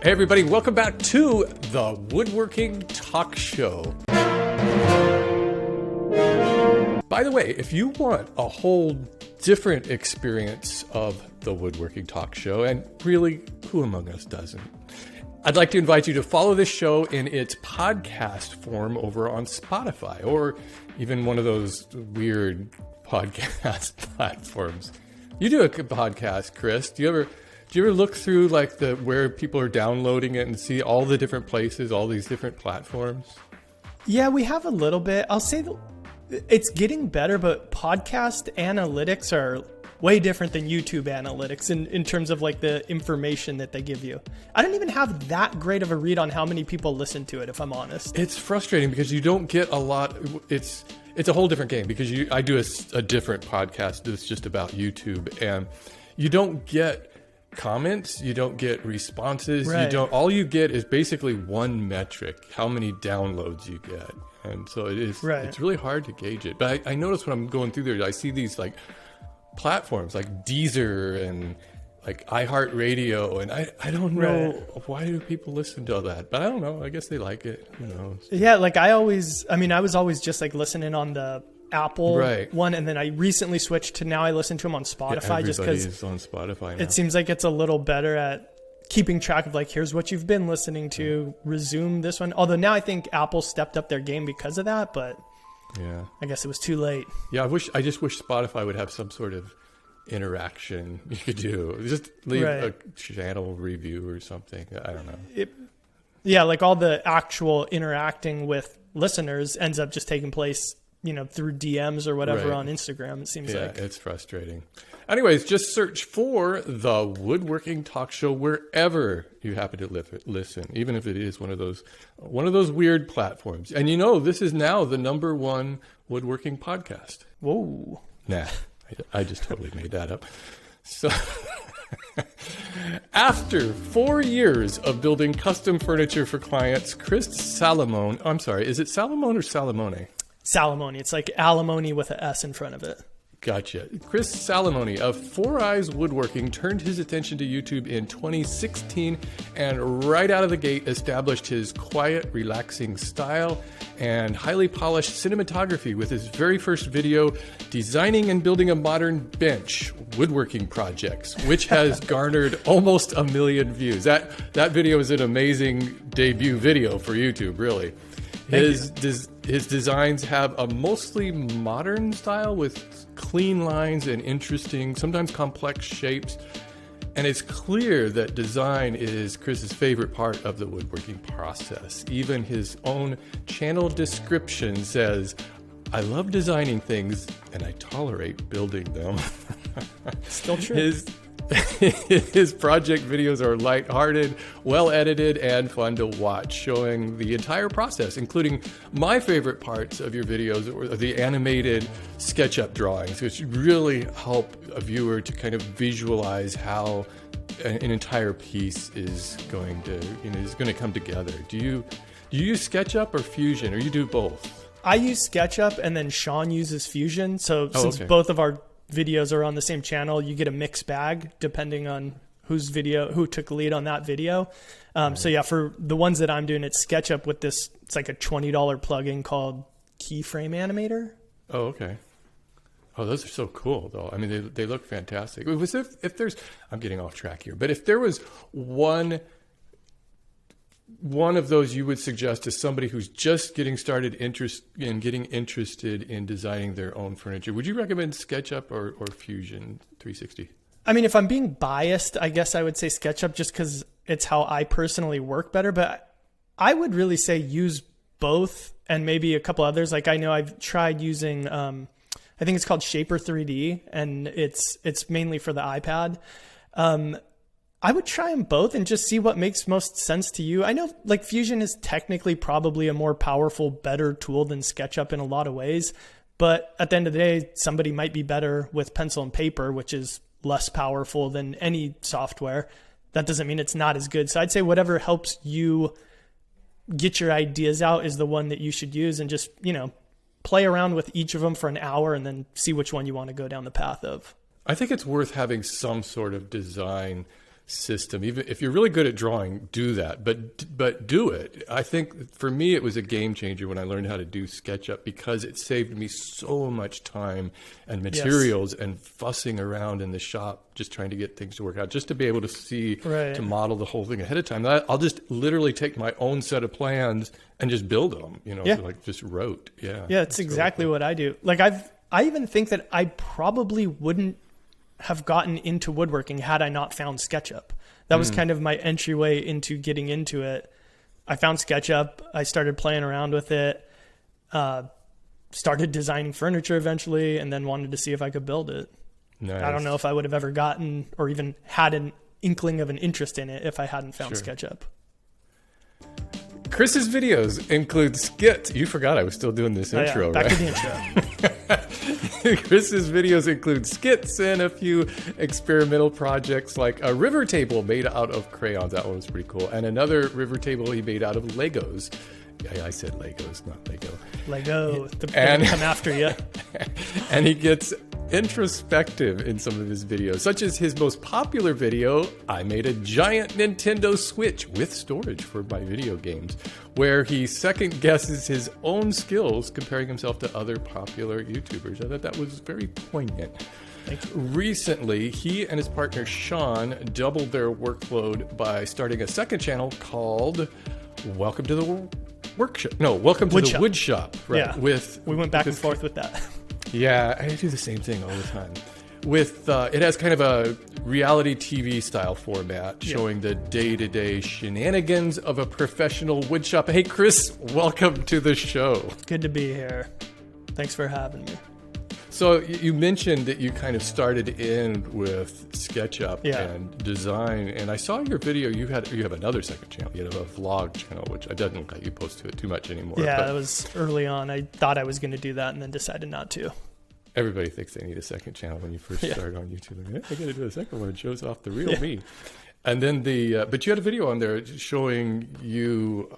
Hey everybody, welcome back to the Woodworking Talk Show. By the way, if you want a whole different experience of the Woodworking Talk Show, and really, who among us doesn't? I'd like to invite you to follow this show in its podcast form over on Spotify, or even one of those weird podcast platforms. You do a podcast, Chris. Do you ever look through like where people are downloading it and see all the different places, all these different platforms? Yeah, we have a little bit. I'll say it's getting better, but podcast analytics are way different than YouTube analytics in terms of like the information that they give you. I don't even have that great of a read on how many people listen to it, if I'm honest. It's frustrating because you don't get a lot. It's a whole different game because I do a different podcast that's just about YouTube, and you don't get comments, you don't get responses, right. All you get is basically one metric, how many downloads you get. And so it's really hard to gauge it. But I notice when I'm going through there, I see these like platforms like Deezer and like iHeartRadio, and I don't know why do people listen to all that, but I don't know, I guess they like it, who knows. Yeah, like I was always just like listening on the Apple one, and then I recently switched to now I listen to them on Spotify, just because it's on Spotify now. It seems like it's a little better at keeping track of like, here's what you've been listening to, resume this one. Although now I think Apple stepped up their game because of that, but yeah, I guess it was too late. Yeah, I just wish Spotify would have some sort of interaction you could do. Just leave a channel review or something. I don't know. Yeah, like all the actual interacting with listeners ends up just taking place, through DMs or whatever on Instagram, it seems like. Yeah, it's frustrating. Anyways, just search for the Woodworking Talk Show wherever you happen to listen, even if it is one of those weird platforms. And this is now the #1 woodworking podcast. Whoa. Nah, I just totally made that up. So after 4 years of building custom furniture for clients, Chris Salomone, I'm sorry, is it Salomone or Salomone? Salomone. It's like alimony with an S in front of it. Gotcha. Chris Salomone of Four Eyes Woodworking turned his attention to YouTube in 2016 and right out of the gate established his quiet, relaxing style and highly polished cinematography with his very first video, Designing and Building a Modern Bench, Woodworking Projects, which has garnered almost 1 million views. That video is an amazing debut video for YouTube, really. His designs have a mostly modern style with clean lines and interesting, sometimes complex shapes. And it's clear that design is Chris's favorite part of the woodworking process. Even his own channel description says, "I love designing things and I tolerate building them." Still true. His project videos are lighthearted, well edited, and fun to watch, showing the entire process, including my favorite parts of your videos, or the animated SketchUp drawings, which really help a viewer to kind of visualize how an entire piece is going to come together. Do you use SketchUp or Fusion, or you do both? I use SketchUp, and then Sean uses Fusion. So since both of our videos are on the same channel, you get a mixed bag depending on who took lead on that video. So yeah, for the ones that I'm doing, it's SketchUp with this, it's like a $20 plugin called Keyframe Animator. Oh, okay. Oh, those are so cool though. I mean, they look fantastic. If there's, I'm getting off track here, but if there was one of those you would suggest to somebody who's just getting started getting interested in designing their own furniture, would you recommend SketchUp or Fusion 360? I mean, if I'm being biased, I guess I would say SketchUp just because it's how I personally work better. But I would really say use both and maybe a couple others. Like I know I've tried using, I think it's called Shaper 3D, and it's mainly for the iPad. I would try them both and just see what makes most sense to you. I know like Fusion is technically probably a more powerful, better tool than SketchUp in a lot of ways. But at the end of the day, somebody might be better with pencil and paper, which is less powerful than any software. That doesn't mean it's not as good. So I'd say whatever helps you get your ideas out is the one that you should use, and just, play around with each of them for an hour and then see which one you want to go down the path of. I think it's worth having some sort of design system. Even if you're really good at drawing, do that, but do it. I think for me, it was a game changer when I learned how to do SketchUp, because it saved me so much time and materials and fussing around in the shop, just trying to get things to work out, just to be able to see, to model the whole thing ahead of time. I'll just literally take my own set of plans and just build them, like just wrote. Yeah. Yeah. It's exactly what I do. Like I even think that I probably wouldn't have gotten into woodworking had I not found SketchUp. That was kind of my entryway into getting into it. I found SketchUp. I started playing around with it, started designing furniture eventually, and then wanted to see if I could build it. Nice. I don't know if I would have ever gotten or even had an inkling of an interest in it if I hadn't found SketchUp. Chris's videos include skits. You forgot I was still doing this intro, back right? to the intro. Chris's videos include skits and a few experimental projects, like a river table made out of crayons. That one was pretty cool. And another river table he made out of Legos. Yeah, I said Legos, not Lego. Lego. They're gonna come after you. And he gets introspective in some of his videos, such as his most popular video, I made a giant Nintendo Switch with storage for my video games, where he second guesses his own skills comparing himself to other popular YouTubers. I thought that was very poignant. Recently, he and his partner Sean doubled their workload by starting a second channel called Welcome to the Workshop. No, Welcome to the Wood Shop. Right. Yeah. We went back and forth with that. Yeah, I do the same thing all the time. With it has kind of a reality TV style format, showing the day-to-day shenanigans of a professional woodshop. Hey, Chris, welcome to the show. Good to be here. Thanks for having me. So you mentioned that you kind of started in with SketchUp and design, and I saw your video. You have another second channel. You have a vlog channel, which I doesn't let you post to it too much anymore. Yeah, that was early on. I thought I was going to do that, and then decided not to. Everybody thinks they need a second channel when you first start on YouTube. Like, I got to do a second one. It shows off the real me. And then but you had a video on there showing you.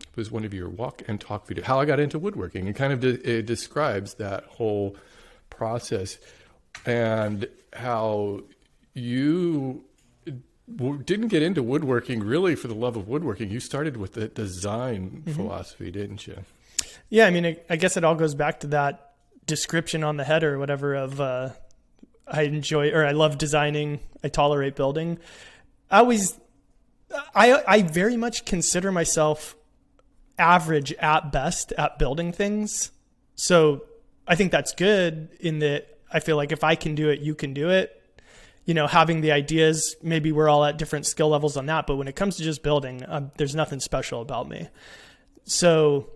It was one of your walk and talk videos, how I got into woodworking, and kind of it describes that whole process and how you didn't get into woodworking really for the love of woodworking. You started with the design philosophy, didn't you? Yeah, I mean, I guess it all goes back to that description on the header or whatever of I love designing, I tolerate building. I very much consider myself average at best at building things. So I think that's good in that I feel like if I can do it, you can do it. Having the ideas, maybe we're all at different skill levels on that, but when it comes to just building, there's nothing special about me. So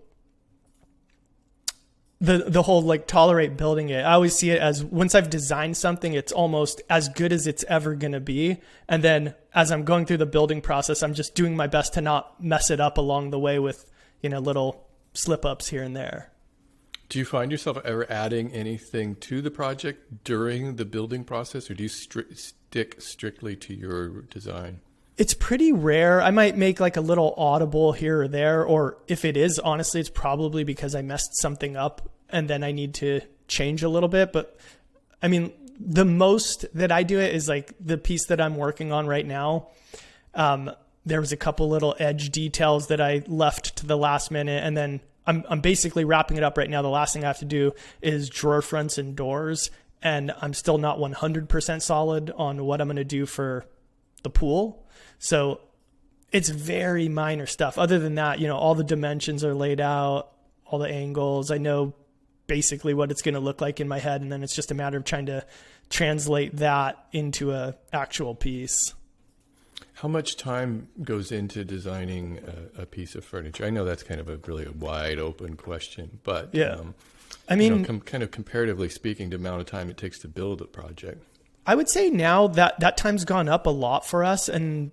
the whole like tolerate building it, I always see it as once I've designed something, it's almost as good as it's ever going to be. And then as I'm going through the building process, I'm just doing my best to not mess it up along the way with, little slip ups here and there. Do you find yourself ever adding anything to the project during the building process, or do you stick strictly to your design? It's pretty rare. I might make like a little audible here or there, or if it is, honestly, it's probably because I messed something up and then I need to change a little bit. But I mean, the most that I do it is like the piece that I'm working on right now. There was a couple little edge details that I left to the last minute, and then I'm basically wrapping it up right now. The last thing I have to do is drawer fronts and doors, and I'm still not 100% solid on what I'm going to do for the pool. So it's very minor stuff. Other than that, all the dimensions are laid out, all the angles. I know basically what it's going to look like in my head, and then it's just a matter of trying to translate that into a actual piece. How much time goes into designing a piece of furniture? I know that's kind of a really wide open question, but I mean, kind of comparatively speaking, the amount of time it takes to build a project. I would say now that time's gone up a lot for us, and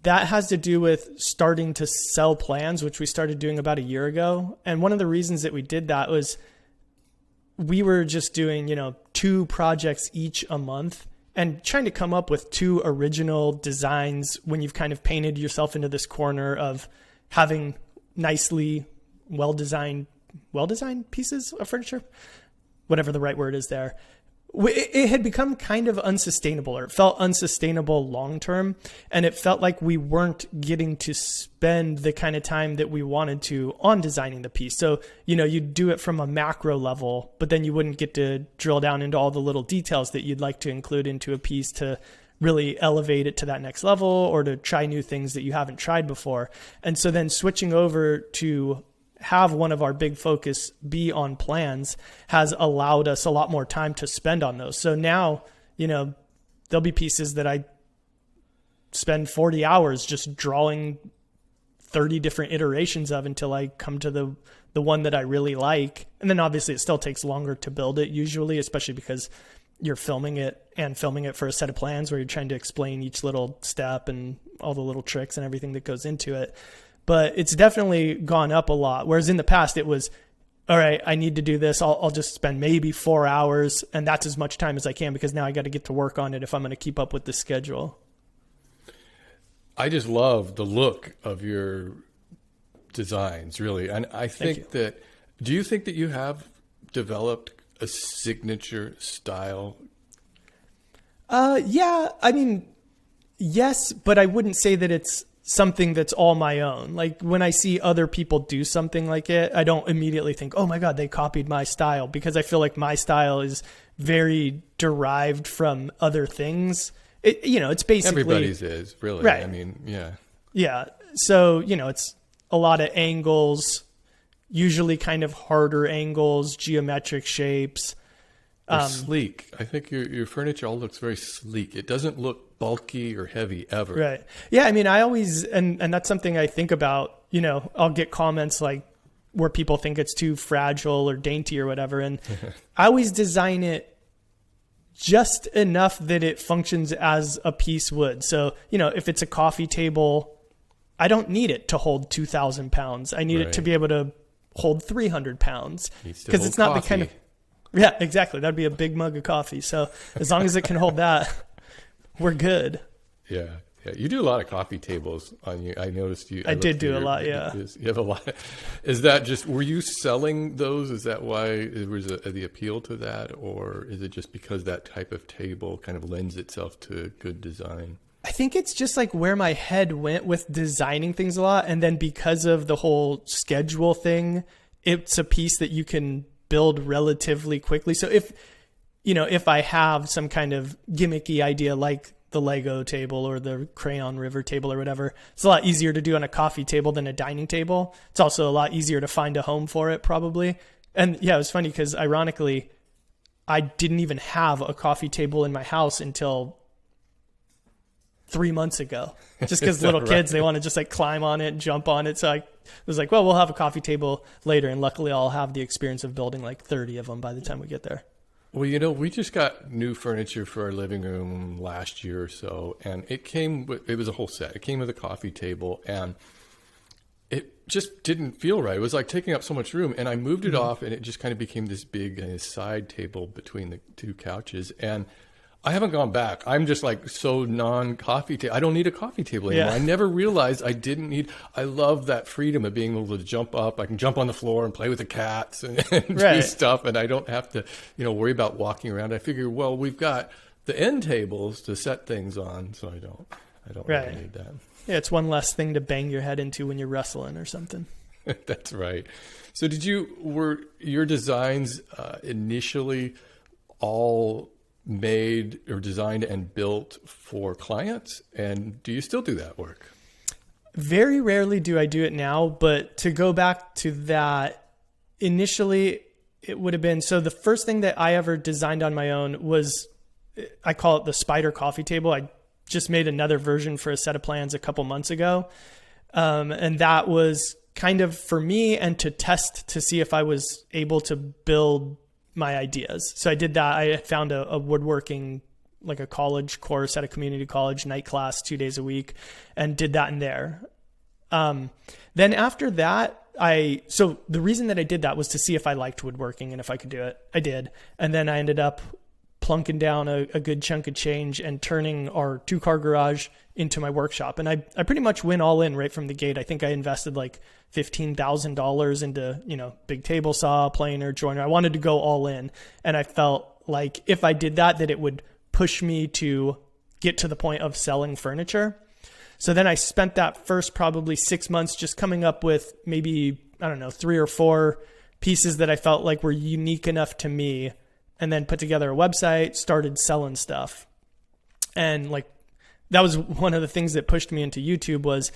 that has to do with starting to sell plans, which we started doing about a year ago. And one of the reasons that we did that was we were just doing, 2 projects each a month, and trying to come up with 2 original designs when you've kind of painted yourself into this corner of having nicely well-designed pieces of furniture, whatever the right word is there, it had become kind of unsustainable, or it felt unsustainable long term. And it felt like we weren't getting to spend the kind of time that we wanted to on designing the piece. So, you'd do it from a macro level, but then you wouldn't get to drill down into all the little details that you'd like to include into a piece to really elevate it to that next level, or to try new things that you haven't tried before. And so then switching over to have one of our big focus be on plans has allowed us a lot more time to spend on those. So now, there'll be pieces that I spend 40 hours just drawing 30 different iterations of until I come to the one that I really like. And then obviously it still takes longer to build it usually, especially because you're filming it for a set of plans where you're trying to explain each little step and all the little tricks and everything that goes into it. But it's definitely gone up a lot. Whereas in the past it was, all right, I need to do this. I'll just spend maybe 4 hours, and that's as much time as I can, because now I got to get to work on it if I'm going to keep up with the schedule. I just love the look of your designs, really. And I think do you think that you have developed a signature style? Yeah, I mean, yes, but I wouldn't say that it's something that's all my own. Like when I see other people do something like it, I don't immediately think, oh my God, they copied my style, because I feel like my style is very derived from other things. It's basically everybody's is really, right. I mean, yeah. Yeah. So, it's a lot of angles, usually kind of harder angles, geometric shapes. Sleek. I think your furniture all looks very sleek. It doesn't look bulky or heavy ever. Right. Yeah. I mean, I always, and that's something I think about, I'll get comments like where people think it's too fragile or dainty or whatever. And I always design it just enough that it functions as a piece would. So, if it's a coffee table, I don't need it to hold 2,000 pounds. I need it to be able to hold 300 pounds, because it's not the kind of, yeah, exactly. That'd be a big mug of coffee. So as long as it can hold that, we're good. Yeah. Yeah. You do a lot of coffee tables on you. I noticed you. I did do a lot. Yeah. You have a lot. Is that just, were you selling those? Is that why it was the appeal to that? Or is it just because that type of table kind of lends itself to good design? I think it's just like where my head went with designing things a lot. And then because of the whole schedule thing, it's a piece that you can build relatively quickly. So if I have some kind of gimmicky idea like the Lego table or the crayon river table or whatever, it's a lot easier to do on a coffee table than a dining table. It's also a lot easier to find a home for it probably. And yeah, it was funny because ironically, I didn't even have a coffee table in my house until 3 months ago, just because little kids, they want to just like climb on it and jump on it. So I was like, well, we'll have a coffee table later. And luckily I'll have the experience of building like 30 of them by the time we get there. Well, we just got new furniture for our living room last year or so, and it was a whole set. It came with a coffee table, and it just didn't feel right. It was like taking up so much room, and I moved it off, and it just kind of became this big side table between the two couches. And I haven't gone back. I'm just like so non-coffee table. I don't need a coffee table anymore. Yeah. I never realized I didn't need. I love that freedom of being able to jump up. I can jump on the floor and play with the cats and do stuff, and I don't have to, worry about walking around. I figure, well, we've got the end tables to set things on, so I don't really need that. Yeah, it's one less thing to bang your head into when you're wrestling or something. That's right. So were your designs initially all made or designed and built for clients? And do you still do that work? Very rarely do I do it now, but to go back to that, initially it would have been, so the first thing that I ever designed on my own was, I call it the spider coffee table. I just made another version for a set of plans a couple months ago. And that was kind of for me and to test to see if I was able to build my ideas. So I did that. I found a woodworking, like a college course at a community college, night class, 2 days a week, and did that in there. Then after that, so the reason that I did that was to see if I liked woodworking and if I could do it. I did. And then I ended up plunking down a good chunk of change and turning our 2-car garage into my workshop. And I pretty much went all in right from the gate. I think I invested like $15,000 into, big table saw, planer, joiner. I wanted to go all in. And I felt like if I did that, that it would push me to get to the point of selling furniture. So then I spent that first probably 6 months just coming up with maybe, I don't know, 3 or 4 pieces that I felt like were unique enough to me, and then put together a website, started selling stuff. And like, that was one of the things that pushed me into YouTube. Was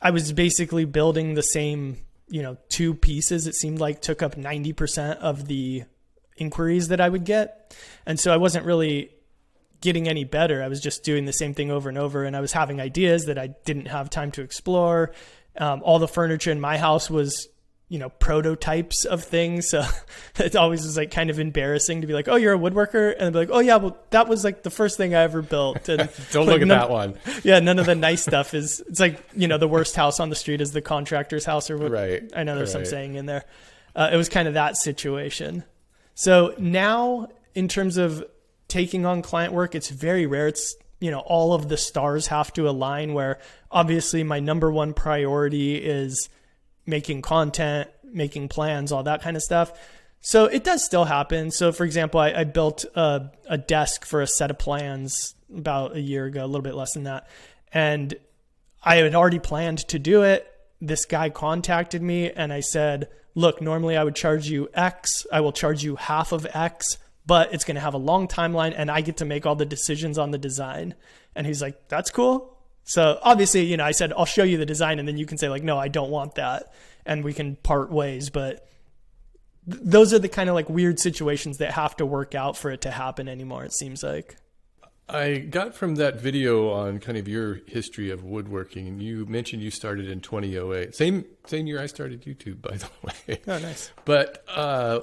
I was basically building the same, 2 pieces. It seemed like took up 90% of the inquiries that I would get. And so I wasn't really getting any better. I was just doing the same thing over and over. And I was having ideas that I didn't have time to explore. All the furniture in my house was, prototypes of things. So it always was like kind of embarrassing to be like, oh, you're a woodworker. And I'd be like, oh yeah, well that was like the first thing I ever built. And don't look at that one. Yeah. None of the nice stuff it's like, the worst house on the street is the contractor's house, or what. Right. I know there's some saying in there. It was kind of that situation. So now in terms of taking on client work, it's very rare. It's, all of the stars have to align, where obviously my number one priority is making content, making plans, all that kind of stuff. So it does still happen. So for example, I built a desk for a set of plans about a year ago, a little bit less than that. And I had already planned to do it. This guy contacted me and I said, look, normally I would charge you X. I will charge you half of X, but it's going to have a long timeline and I get to make all the decisions on the design. And he's like, that's cool. So obviously, I said, I'll show you the design and then you can say like, no, I don't want that. And we can part ways. But those are the kind of like weird situations that have to work out for it to happen anymore, it seems like. I got from that video on kind of your history of woodworking, and you mentioned you started in 2008. Same year I started YouTube, by the way. Oh, nice. But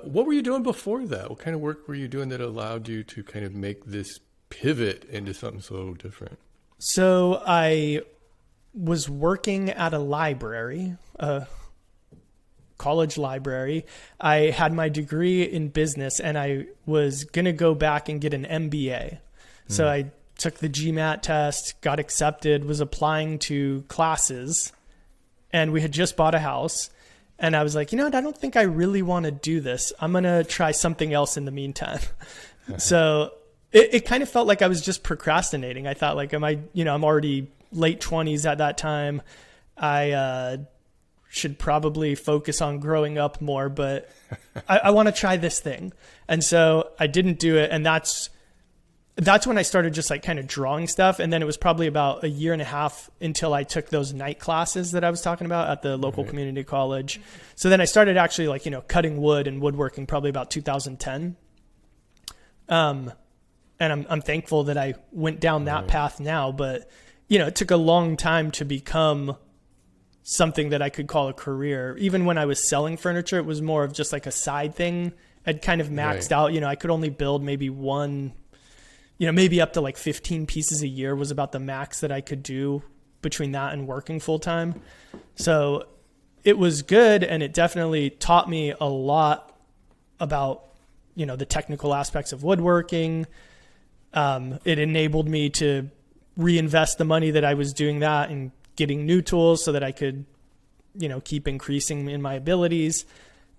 what were you doing before that? What kind of work were you doing that allowed you to kind of make this pivot into something so different? So I was working at a library, a college library. I had my degree in business and I was going to go back and get an MBA. So I took the GMAT test, got accepted, was applying to classes, and we had just bought a house. And I was like, I don't think I really want to do this. I'm going to try something else in the meantime. So it kind of felt like I was just procrastinating. I thought like, I'm already late 20s at that time. I should probably focus on growing up more, but I want to try this thing. And so I didn't do it. And that's when I started just like kind of drawing stuff. And then it was probably about a year and a half until I took those night classes that I was talking about at the local community college. So then I started actually like, cutting wood and woodworking probably about 2010. And I'm thankful that I went down that path now, but it took a long time to become something that I could call a career. Even when I was selling furniture, it was more of just like a side thing. I'd kind of maxed out, I could only build maybe one, maybe up to like 15 pieces a year was about the max that I could do between that and working full time. So it was good. And it definitely taught me a lot about, the technical aspects of woodworking. It enabled me to reinvest the money that I was doing that and getting new tools so that I could, keep increasing in my abilities.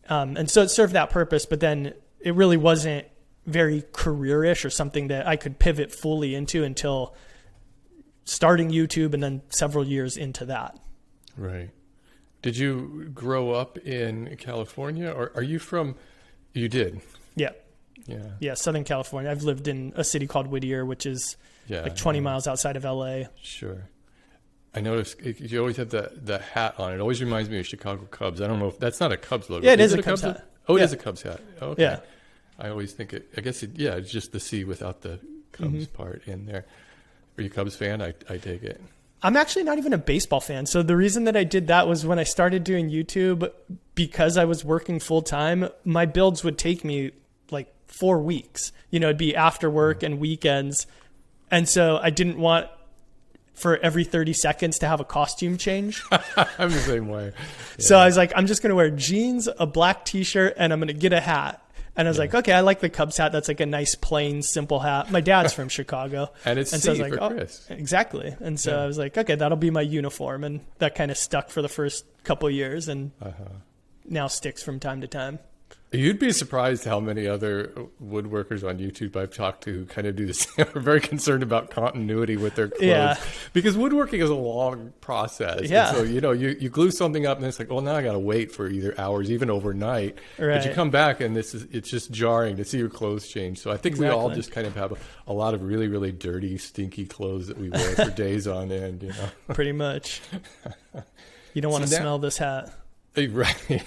And so it served that purpose, but then it really wasn't very career-ish or something that I could pivot fully into until starting YouTube and then several years into that. Right. Did you grow up in California, or are you from, you did? Yeah. Yeah. Yeah. Southern California. I've lived in a city called Whittier, which is like 20 miles outside of LA. Sure. I noticed you always have the hat on. It always reminds me of Chicago Cubs. I don't know if that's not a Cubs logo. Yeah, it is a Cubs hat. Oh, it is a Cubs hat. Okay. Yeah. I always think it's just the C without the Cubs part in there. Are you a Cubs fan? I take it. I'm actually not even a baseball fan. So the reason that I did that was when I started doing YouTube, because I was working full time, my builds would take me like 4 weeks. It'd be after work and weekends. And so I didn't want for every 30 seconds to have a costume change. I'm the same way. Yeah. So I was like, I'm just going to wear jeans, a black t-shirt, and I'm going to get a hat. And I was like, okay, I like the Cubs hat. That's like a nice, plain, simple hat. My dad's from Chicago. And it's so I was like, for Chris. Exactly. And so I was like, okay, that'll be my uniform. And that kind of stuck for the first couple of years and now sticks from time to time. You'd be surprised how many other woodworkers on YouTube I've talked to who kind of do the same. Are very concerned about continuity with their clothes. Yeah. Because woodworking is a long process. Yeah. And so, you glue something up and it's like, well, now I got to wait for either hours, even overnight. Right. But you come back and it's just jarring to see your clothes change. So I think we all just kind of have a lot of really, really dirty, stinky clothes that we wear for days on end, Pretty much. You don't want to smell this hat. Right.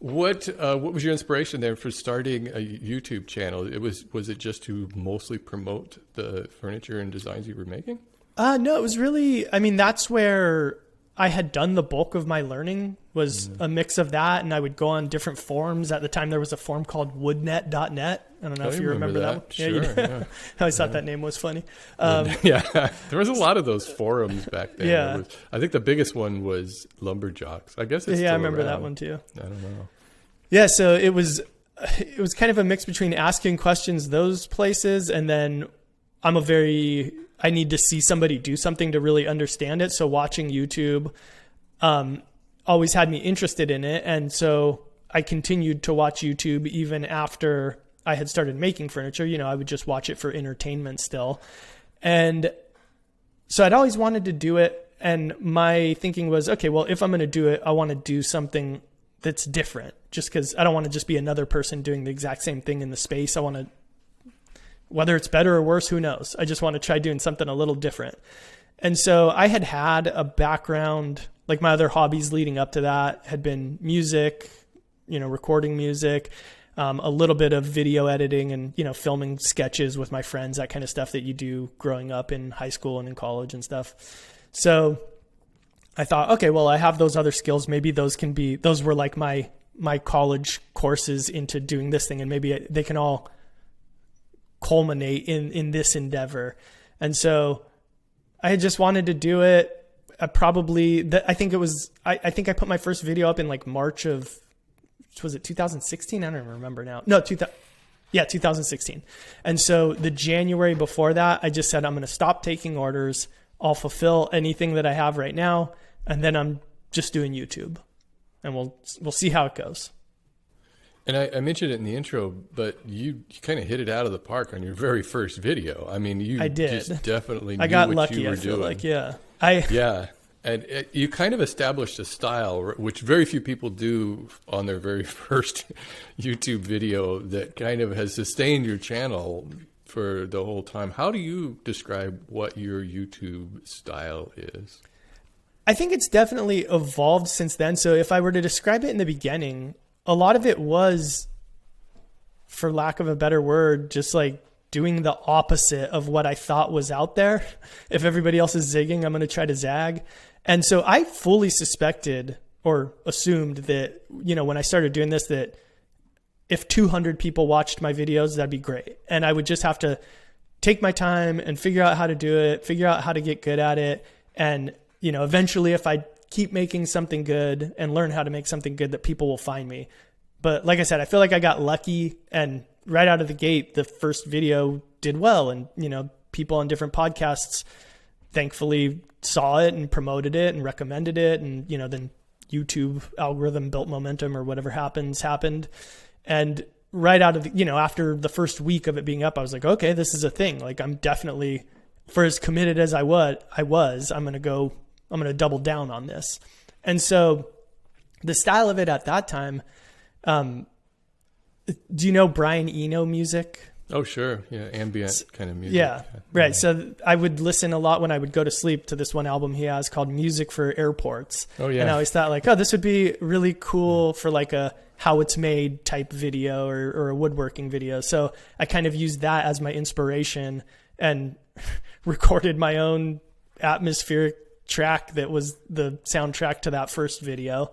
What was your inspiration there for starting a YouTube channel? Was it just to mostly promote the furniture and designs you were making? No, it was really, that's where I had done the bulk of my learning, was a mix of that. And I would go on different forums. At the time, there was a forum called woodnet.net. I don't know if you remember that one. Sure, yeah. I always thought that name was funny. Yeah, there was a lot of those forums back then. Yeah. I think the biggest one was Lumberjocks. I guess it's still I remember around. that one too. I don't know. Yeah, so it was kind of a mix between asking questions those places, and then I need to see somebody do something to really understand it. So watching YouTube always had me interested in it. And so I continued to watch YouTube even after I had started making furniture. I would just watch it for entertainment still. And so I'd always wanted to do it. And my thinking was, okay, well, if I'm going to do it, I want to do something that's different, just because I don't want to just be another person doing the exact same thing in the space. I want to, whether it's better or worse, who knows? I just want to try doing something a little different. And so I had a background, like my other hobbies leading up to that had been music, recording music, a little bit of video editing and, filming sketches with my friends, that kind of stuff that you do growing up in high school and in college and stuff. So I thought, okay, well, I have those other skills. Maybe those were like my college courses into doing this thing. And maybe they can all culminate in this endeavor. And so I had just wanted to do it. I think I put my first video up in like March of, was it 2016? I don't remember now. No, 2016. And so the January before that, I just said, I'm going to stop taking orders. I'll fulfill anything that I have right now. And then I'm just doing YouTube, and we'll see how it goes. And I mentioned it in the intro, but you kind of hit it out of the park on your very first video. I did. Just definitely knew got what lucky, you were I feel doing. like, yeah. Yeah. And you kind of established a style, which very few people do on their very first YouTube video, that kind of has sustained your channel for the whole time. How do you describe what your YouTube style is? I think it's definitely evolved since then. So if I were to describe it in the beginning, a lot of it was, for lack of a better word, just like doing the opposite of what I thought was out there. If everybody else is zigging, I'm going to try to zag. And so I fully suspected or assumed that, when I started doing this, that if 200 people watched my videos, that'd be great. And I would just have to take my time and figure out how to do it, figure out how to get good at it. And, eventually if I keep making something good and learn how to make something good, that people will find me. But like I said, I feel like I got lucky, and right out of the gate, the first video did well. And, people on different podcasts thankfully saw it and promoted it and recommended it. And, then YouTube algorithm built momentum, or whatever happened. And right out of after the first week of it being up, I was like, okay, this is a thing. Like, I'm definitely, for as committed as I was, I'm going to double down on this. And so the style of it at that time, do you know Brian Eno music? Oh, sure. Yeah. Ambient kind of music. Yeah. Right. So I would listen a lot when I would go to sleep to this one album he has called Music for Airports. Oh, yeah. And I always thought like, oh, this would be really cool for like a how it's made type video or a woodworking video. So I kind of used that as my inspiration and recorded my own atmospheric track that was the soundtrack to that first video.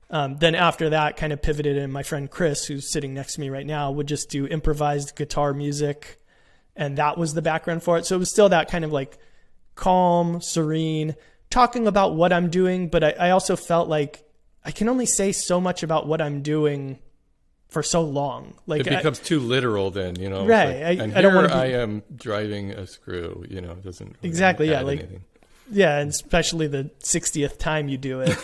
Then after that, kind of pivoted, and my friend Chris, who's sitting next to me right now, would just do improvised guitar music, and that was the background for it. So it was still that kind of like calm, serene, talking about what I'm doing, but I also felt like I can only say so much about what I'm doing for so long. Like it becomes too literal then, Right. Like, I don't want to I am driving a screw, it doesn't really exactly. Yeah. Like anything. Yeah, and especially the 60th time you do it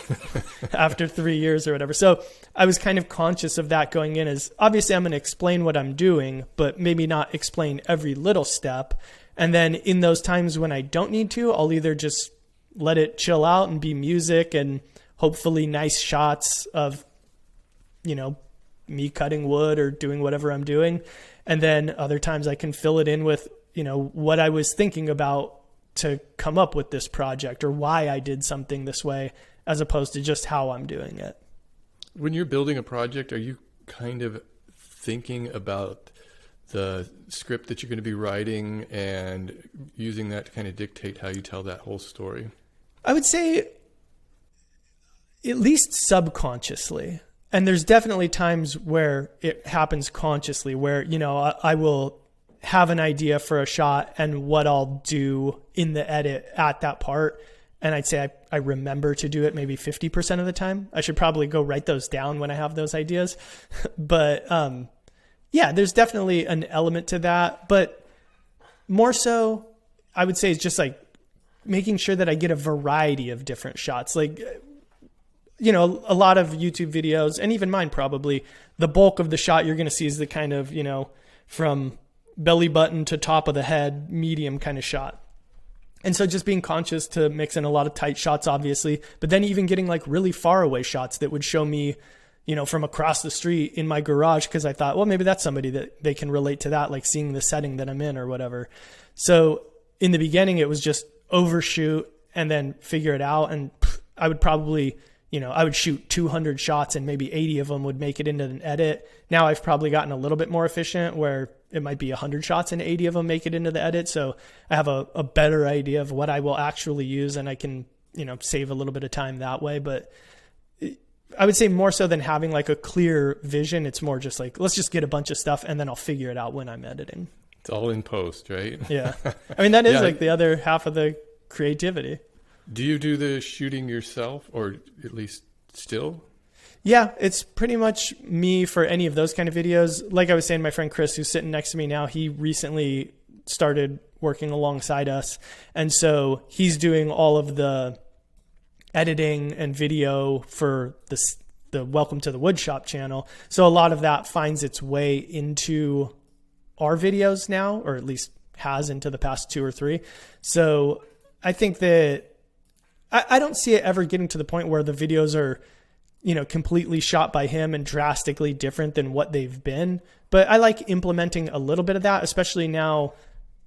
after 3 years or whatever. So I was kind of conscious of that going in, as obviously I'm going to explain what I'm doing, but maybe not explain every little step. And then in those times when I don't need to, I'll either just let it chill out and be music and hopefully nice shots of, me cutting wood or doing whatever I'm doing. And then other times I can fill it in with, what I was thinking about to come up with this project or why I did something this way, as opposed to just how I'm doing it. When you're building a project, are you kind of thinking about the script that you're going to be writing and using that to kind of dictate how you tell that whole story? I would say at least subconsciously. And there's definitely times where it happens consciously, where, I will have an idea for a shot and what I'll do in the edit at that part. And I'd say I remember to do it maybe 50% of the time. I should probably go write those down when I have those ideas. But yeah, there's definitely an element to that. But more so, I would say it's just like making sure that I get a variety of different shots. Like, a lot of YouTube videos, and even mine probably, the bulk of the shot you're going to see is the kind of, from belly button to top of the head, medium kind of shot. And so just being conscious to mix in a lot of tight shots, obviously, but then even getting like really far away shots that would show me, from across the street in my garage, because I thought, well, maybe that's somebody that they can relate to that, like seeing the setting that I'm in or whatever. So in the beginning, it was just overshoot and then figure it out. And I would probably, I would shoot 200 shots and maybe 80 of them would make it into an edit. Now I've probably gotten a little bit more efficient where it might be 100 shots and 80 of them make it into the edit. So I have a better idea of what I will actually use, and I can, save a little bit of time that way. But I would say more so than having like a clear vision, it's more just like, let's just get a bunch of stuff and then I'll figure it out when I'm editing. It's all in post, right? Yeah. I mean, that is like the other half of the creativity. Do you do the shooting yourself, or at least still? Yeah, it's pretty much me for any of those kind of videos. Like I was saying, my friend Chris, who's sitting next to me now, he recently started working alongside us. And so he's doing all of the editing and video for the Welcome to the Woodshop channel. So a lot of that finds its way into our videos now, or at least has into the past 2 or 3. So I think that I don't see it ever getting to the point where the videos are, completely shot by him and drastically different than what they've been. But I like implementing a little bit of that, especially now,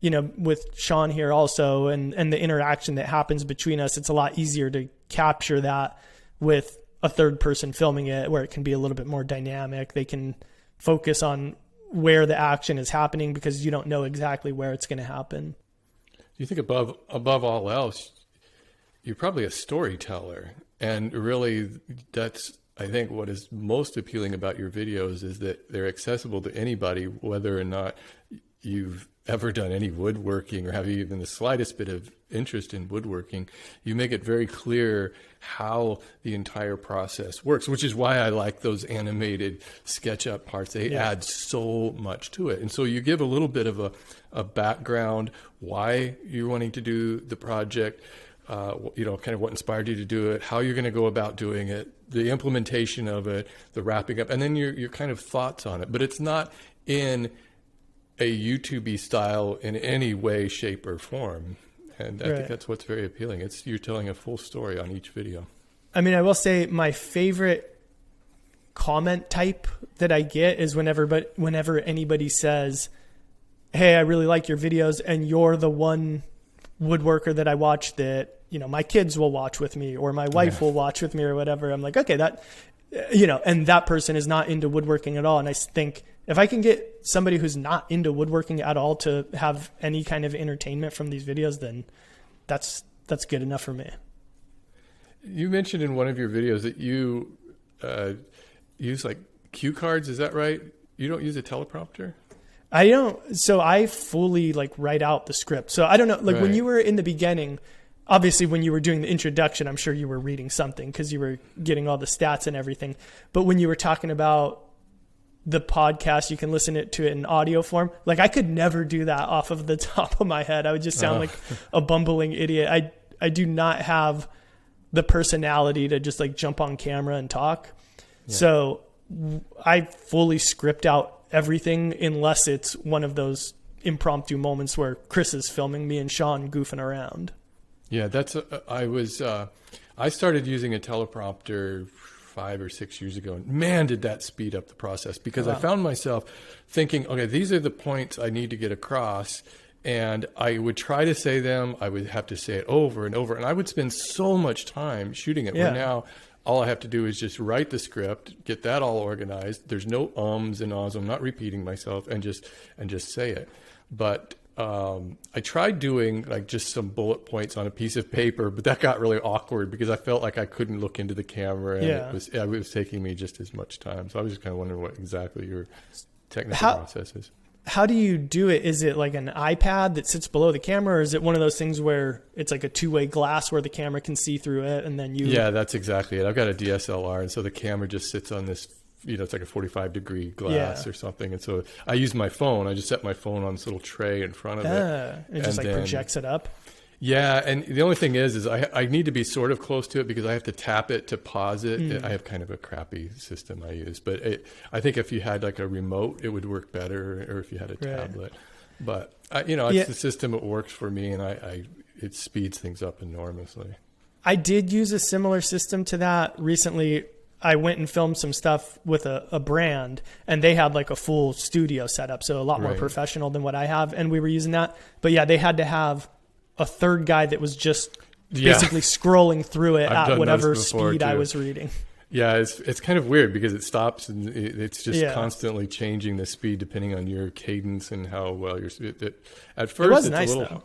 with Sean here also and the interaction that happens between us. It's a lot easier to capture that with a third person filming it, where it can be a little bit more dynamic. They can focus on where the action is happening because you don't know exactly where it's going to happen. Do you think above all else, you're probably a storyteller, and really that's, I think, what is most appealing about your videos is that they're accessible to anybody, whether or not you've ever done any woodworking or have even the slightest bit of interest in woodworking. You make it very clear how the entire process works, which is why I like those animated SketchUp parts. They add so much to it. And so you give a little bit of a background, why you're wanting to do the project, kind of what inspired you to do it, how you're going to go about doing it, the implementation of it, the wrapping up, and then your kind of thoughts on it. But it's not in a YouTube-y style in any way, shape, or form. And I think that's what's very appealing. It's you're telling a full story on each video. I mean, I will say my favorite comment type that I get is whenever anybody says, hey, I really like your videos and you're the one woodworker that I watch that, my kids will watch with me or my wife will watch with me or whatever. I'm like, okay, that, and that person is not into woodworking at all. And I think if I can get somebody who's not into woodworking at all to have any kind of entertainment from these videos, then that's good enough for me. You mentioned in one of your videos that you use like cue cards. Is that right? You don't use a teleprompter? I don't. So I fully write out the script. So I don't know, when you were in the beginning, obviously when you were doing the introduction, I'm sure you were reading something because you were getting all the stats and everything. But when you were talking about the podcast, you can listen to it in audio form. I could never do that off of the top of my head. I would just sound like a bumbling idiot. I do not have the personality to just like jump on camera and talk. Yeah. So I fully script out everything unless it's one of those impromptu moments where Chris is filming me and Sean goofing around. Yeah, I started using a teleprompter 5 or 6 years ago, and man, did that speed up the process, because I found myself thinking, okay, these are the points I need to get across, and I would try to say them. I would have to say it over and over, and I would spend so much time shooting it. Where now all I have to do is just write the script, get that all organized. There's no ums and ahs. I'm not repeating myself, and just say it. But I tried doing like just some bullet points on a piece of paper, but that got really awkward because I felt like I couldn't look into the camera, and it was taking me just as much time. So I was just kind of wondering what exactly your technical process is. How do you do it? Is it like an iPad that sits below the camera, or is it one of those things where it's like a two-way glass where the camera can see through it and then you... Yeah, that's exactly it. I've got a DSLR, and so the camera just sits on this, it's like a 45-degree glass or something. And so I use my phone. I just set my phone on this little tray in front of it. It just like projects it up? Yeah, and the only thing is I need to be sort of close to it because I have to tap it to pause it. I have kind of a crappy system I use. But I think if you had like a remote, it would work better, or if you had a tablet. But, it's the system that works for me, and it speeds things up enormously. I did use a similar system to that recently. I went and filmed some stuff with a brand, and they had like a full studio setup, so a lot more professional than what I have, and we were using that. But yeah, they had to have a third guy that was just basically scrolling through it at whatever speed I was reading. Yeah, it's kind of weird because it stops and it's just constantly changing the speed depending on your cadence and how well you're. At first, it was nice though.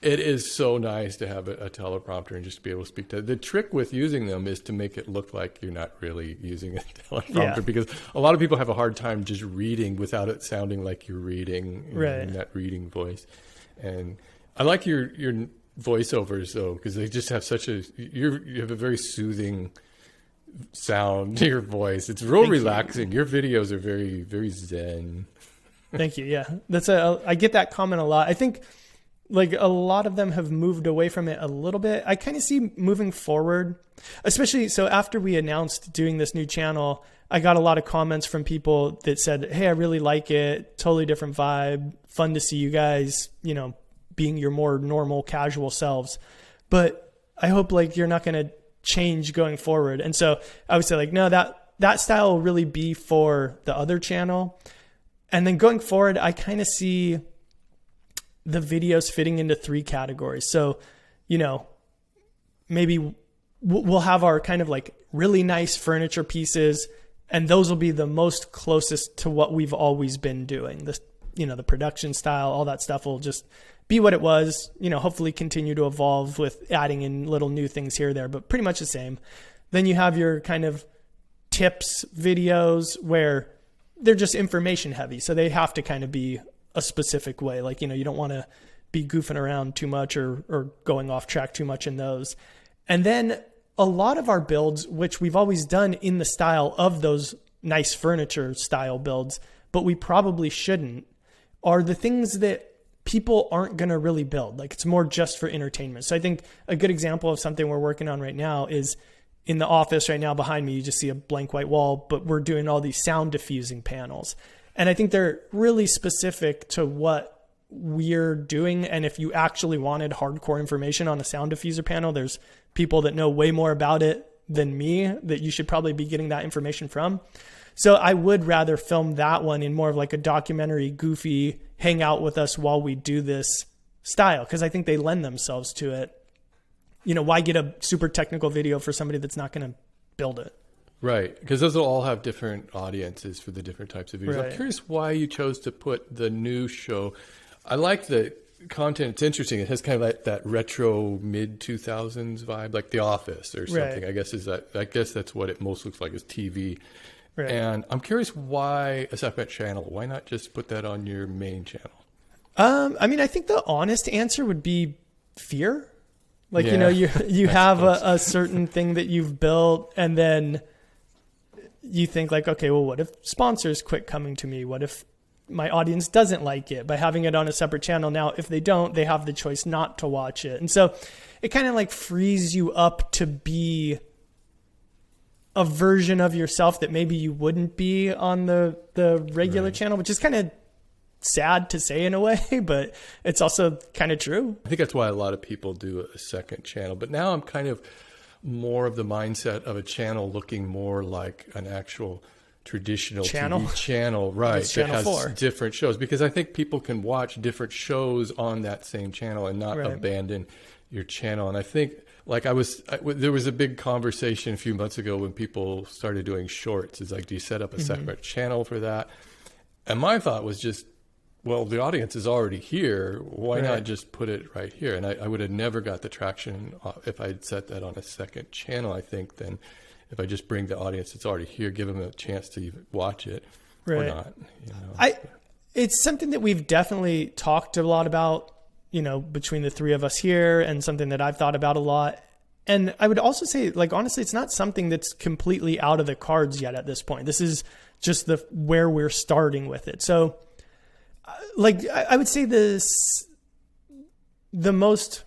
It is so nice to have a teleprompter and just be able to speak to it. The trick with using them is to make it look like you're not really using a teleprompter, because a lot of people have a hard time just reading without it sounding like you're reading in that reading voice. And I like your voiceovers though, because they just have you have a very soothing sound to your voice. It's real relaxing. Your videos are very, very zen. Thank you. Yeah, I get that comment a lot. I think like a lot of them have moved away from it a little bit. I kind of see moving forward, especially so after we announced doing this new channel, I got a lot of comments from people that said, "Hey, I really like it. Totally different vibe. Fun to see you guys, being your more normal, casual selves." But I hope like you're not going to change going forward. And so I would say like, no, that style will really be for the other channel. And then going forward, I kind of see the videos fitting into 3 categories. So, maybe we'll have our kind of like really nice furniture pieces, and those will be the most closest to what we've always been doing. The production style, all that stuff will just be what it was, hopefully continue to evolve with adding in little new things here or there, but pretty much the same. Then you have your kind of tips videos where they're just information heavy. So they have to kind of be a specific way. Like, you don't want to be goofing around too much or going off track too much in those. And then a lot of our builds, which we've always done in the style of those nice furniture style builds, but we probably shouldn't, are the things that people aren't going to really build. Like it's more just for entertainment. So I think a good example of something we're working on right now is in the office right now behind me, you just see a blank white wall, but we're doing all these sound diffusing panels. And I think they're really specific to what we're doing. And if you actually wanted hardcore information on a sound diffuser panel, there's people that know way more about it than me that you should probably be getting that information from. So I would rather film that one in more of like a documentary, goofy, hang out with us while we do this style, because I think they lend themselves to it. Why get a super technical video for somebody that's not going to build it? Right, because those will all have different audiences for the different types of videos. Right. I'm curious why you chose to put the new show. I like the content. It's interesting. It has kind of like that retro mid-2000s vibe, like The Office or something. Right. I guess that's what it most looks like, is TV. Right. And I'm curious why a separate channel. Why not just put that on your main channel? I think the honest answer would be fear. Like, you have a certain thing that you've built, and then you think like, okay, well, what if sponsors quit coming to me? What if, my audience doesn't like it by having it on a separate channel. Now, if they don't, they have the choice not to watch it. And so it kind of like frees you up to be a version of yourself that maybe you wouldn't be on the regular channel, which is kind of sad to say in a way, but it's also kind of true. I think that's why a lot of people do a second channel. But now I'm kind of more of the mindset of a channel looking more like an actual traditional TV channel, right? That has 4 different shows, because I think people can watch different shows on that same channel and not abandon your channel. And I think, like there was a big conversation a few months ago when people started doing shorts. It's like, do you set up a separate channel for that? And my thought was just, well, the audience is already here. Why not just put it right here? And I would have never got the traction if I'd set that on a second channel, I think, than if I just bring the audience that's already here, give them a chance to even watch it or not. You know? It's something that we've definitely talked a lot about, you know, between the 3 of us here, and something that I've thought about a lot. And I would also say, like, honestly, it's not something that's completely out of the cards yet at this point. This is just where we're starting with it. So, like, I would say the most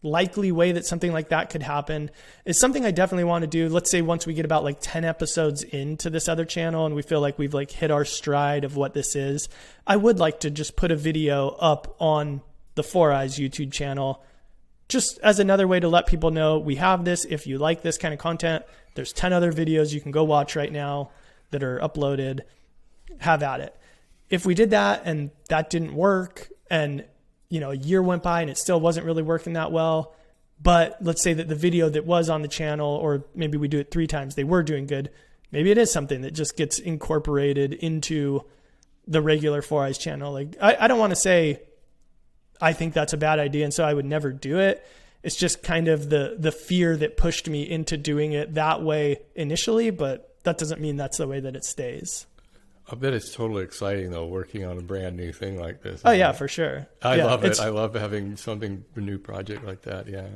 likely way that something like that could happen is something I definitely want to do. Let's say once we get about like 10 episodes into this other channel and we feel like we've like hit our stride of what this is, I would like to just put a video up on the 4 Eyes YouTube channel, just as another way to let people know we have this. If you like this kind of content, there's 10 other videos you can go watch right now that are uploaded. Have at it. If we did that and that didn't work, and you know, a year went by and it still wasn't really working that well, but let's say that the video that was on the channel, or maybe we do it 3 times, they were doing good. Maybe it is something that just gets incorporated into the regular 4 Eyes channel. Like, I don't want to say I think that's a bad idea and so I would never do it. It's just kind of the fear that pushed me into doing it that way initially, but that doesn't mean that's the way that it stays. I bet it's totally exciting, though, working on a brand new thing like this. Oh, yeah, for sure. I love it. I love having a new project like that. Yeah.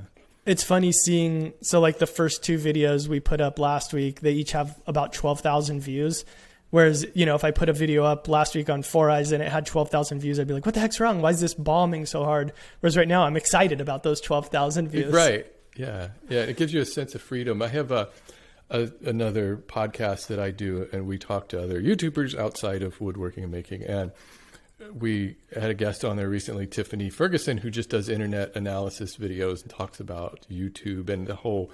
It's funny seeing, so like the first 2 videos we put up last week, they each have about 12,000 views. Whereas, you know, if I put a video up last week on 4 Eyes and it had 12,000 views, I'd be like, what the heck's wrong? Why is this bombing so hard? Whereas right now I'm excited about those 12,000 views. Right. Yeah. Yeah. It gives you a sense of freedom. I have another podcast that I do, and we talk to other YouTubers outside of woodworking and making. And we had a guest on there recently, Tiffany Ferguson, who just does internet analysis videos and talks about YouTube and the whole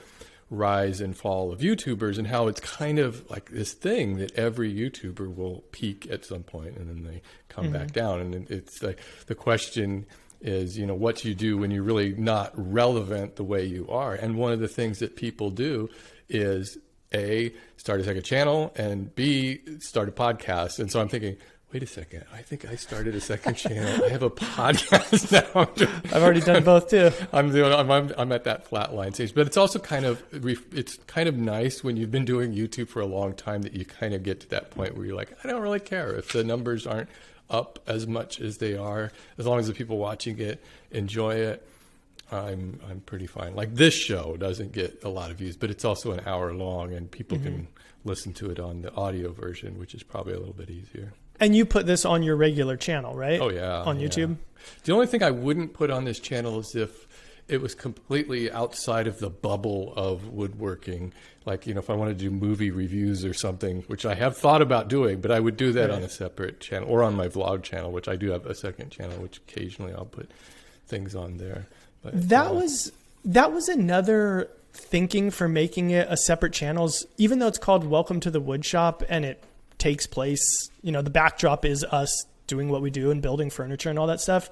rise and fall of YouTubers, and how it's kind of like this thing that every YouTuber will peak at some point and then they come back down. And it's like, the question is, you know, what do you do when you're really not relevant the way you are? And one of the things that people do is A, start a second channel, and B, start a podcast. And so I'm thinking, wait a second, I think I started a second channel. I have a podcast now. I've already done both too. I'm at that flatline stage, but it's also kind of nice when you've been doing YouTube for a long time that you kind of get to that point where you're like, I don't really care if the numbers aren't up as much as they are, as long as the people watching it enjoy it. I'm pretty fine. Like, this show doesn't get a lot of views, but it's also an hour long, and people can listen to it on the audio version, which is probably a little bit easier. And you put this on your regular channel, right? Oh, yeah. On YouTube? Yeah. The only thing I wouldn't put on this channel is if it was completely outside of the bubble of woodworking. Like, you know, if I wanted to do movie reviews or something, which I have thought about doing, but I would do that on a separate channel, or on my vlog channel, which I do have a second channel, which occasionally I'll put things on there. But that was another thinking for making it a separate channel. Even though it's called Welcome to the Wood Shop and it takes place, you know, the backdrop is us doing what we do and building furniture and all that stuff.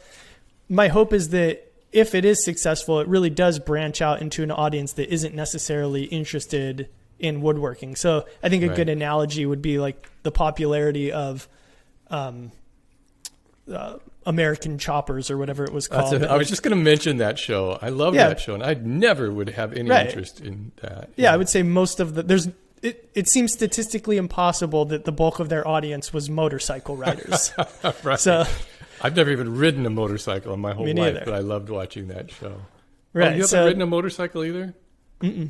My hope is that if it is successful, it really does branch out into an audience that isn't necessarily interested in woodworking. So I think a good analogy would be like the popularity of American Choppers or whatever it was called. I was just going to mention that show. I love that show, and I never would have any interest in that. Yeah, I would say most of it seems statistically impossible that the bulk of their audience was motorcycle riders. So I've never even ridden a motorcycle in my whole life, but I loved watching that show. Right. Oh, you haven't ridden a motorcycle either? Mm-mm.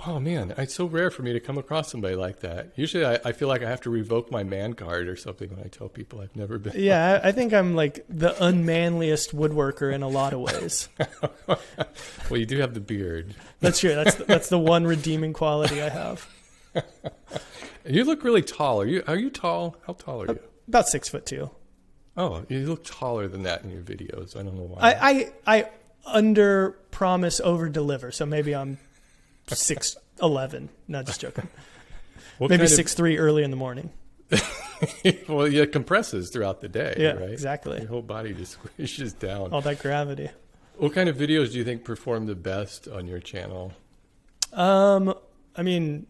Oh man, it's so rare for me to come across somebody like that. Usually I feel like I have to revoke my man card or something when I tell people I've never been. Yeah, I think I'm like the unmanliest woodworker in a lot of ways. Well, you do have the beard. That's true. That's the one redeeming quality I have. You look really tall. Are you tall? How tall are you? About 6'2". Oh, you look taller than that in your videos. I don't know why. I under promise, over deliver. So maybe I'm 6'11". No, just joking. Maybe 6'3" early in the morning. Well, it compresses throughout the day, yeah, right? Exactly. Your whole body just squishes down. All that gravity. What kind of videos do you think perform the best on your channel? I mean,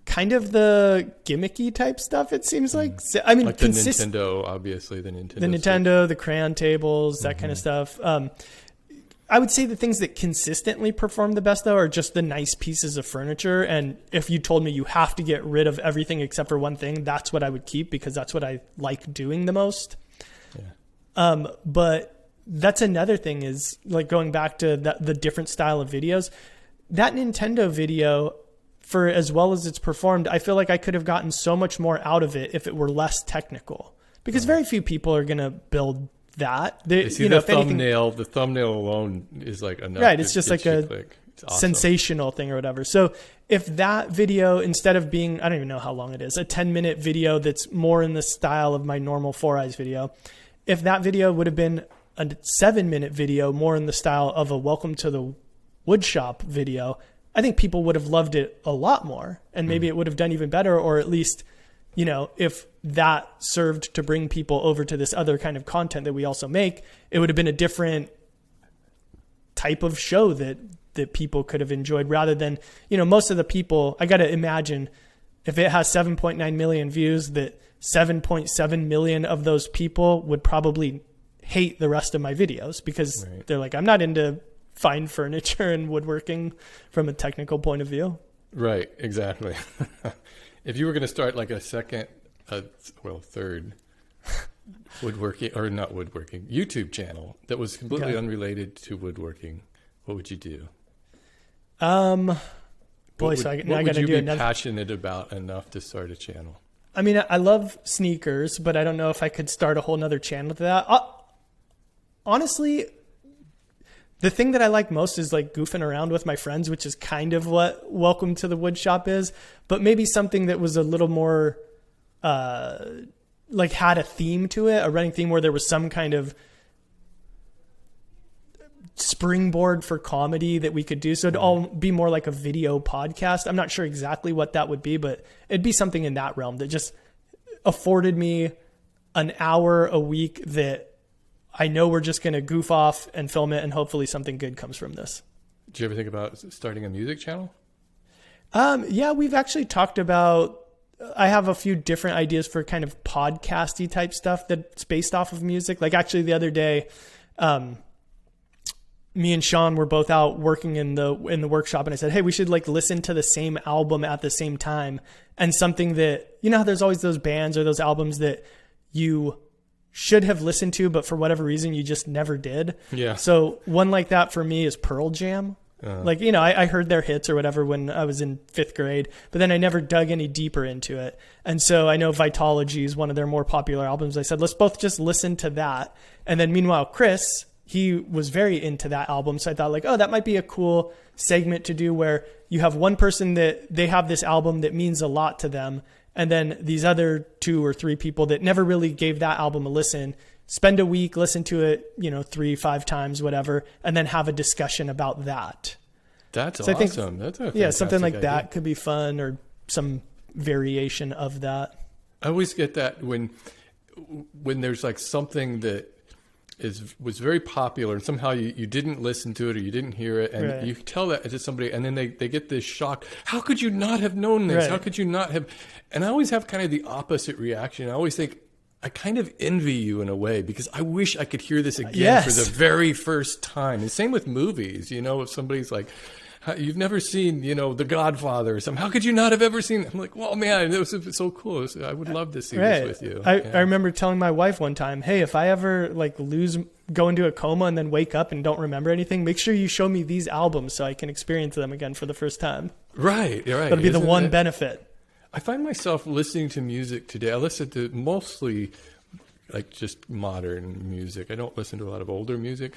kind of the gimmicky type stuff, it seems like. I mean, like the Nintendo, obviously, the Nintendo. Nintendo, the crayon tables, that kind of stuff. I would say the things that consistently perform the best, though, are just the nice pieces of furniture. And if you told me you have to get rid of everything except for one thing, that's what I would keep because that's what I like doing the most. Yeah. But that's another thing is like going back to the different style of videos. That Nintendo video, for as well as it's performed, I feel like I could have gotten so much more out of it if it were less technical. Because very few people are going to build that. The thumbnail alone is like enough. Right, it's just like a awesome sensational thing or whatever. So if that video, instead of being, I don't even know how long it is, a 10-minute video that's more in the style of my normal Four Eyes video, if that video would have been a 7-minute video more in the style of a Welcome to the Woodshop video, I think people would have loved it a lot more, and maybe it would have done even better, or at least, you know, if that served to bring people over to this other kind of content that we also make, it would have been a different type of show that people could have enjoyed rather than, you know, most of the people, I got to imagine if it has 7.9 million views, that 7.7 million of those people would probably hate the rest of my videos because they're like, I'm not into fine furniture and woodworking from a technical point of view. Right, exactly. If you were going to start like a third woodworking, or not woodworking, YouTube channel that was completely unrelated to woodworking, what would you do? What would you be passionate about enough to start a channel? I mean, I love sneakers, but I don't know if I could start a whole nother channel to that. Honestly, the thing that I like most is like goofing around with my friends, which is kind of what Welcome to the Woodshop is, but maybe something that was a little more, like had a theme to it, a running theme where there was some kind of springboard for comedy that we could do. So it'd all be more like a video podcast. I'm not sure exactly what that would be, but it'd be something in that realm that just afforded me an hour a week that I know we're just going to goof off and film it, and hopefully something good comes from this. Did you ever think about starting a music channel? Yeah, we've actually talked about, I have a few different ideas for kind of podcasty type stuff that's based off of music. Like actually the other day, me and Sean were both out working in the workshop, and I said, hey, we should like listen to the same album at the same time. And something that, you know how there's always those bands or those albums that you should have listened to, but for whatever reason, you just never did. Yeah. So one like that for me is Pearl Jam. Like, you know, I heard their hits or whatever when I was in 5th grade, but then I never dug any deeper into it. And so I know Vitology is one of their more popular albums. I said, let's both just listen to that. And then meanwhile, Chris, he was very into that album. So I thought like, oh, that might be a cool segment to do where you have one person that they have this album that means a lot to them, and then these other 2 or 3 people that never really gave that album a listen, spend a week, listen to it, 3-5 times, whatever, and then have a discussion about that. That's awesome. That's a fantastic something like idea. That could be fun, or some variation of that. I always get that when there's like something that was very popular and somehow you didn't listen to it or you didn't hear it, and you tell that to somebody, and then they get this shock. How could you not have known this? How could you not have? And I always have kind of the opposite reaction. I always think, I kind of envy you in a way, because I wish I could hear this again for the very first time. And same with movies. If somebody's like, you've never seen, The Godfather or something. How could you not have ever seen it? I'm like, well, man, it was so cool. I would love to see this with you. I remember telling my wife one time, hey, if I ever like lose go into a coma and then wake up and don't remember anything, make sure you show me these albums so I can experience them again for the first time. Right. That'll be the one benefit. I find myself listening to music today. I listen to mostly like just modern music. I don't listen to a lot of older music.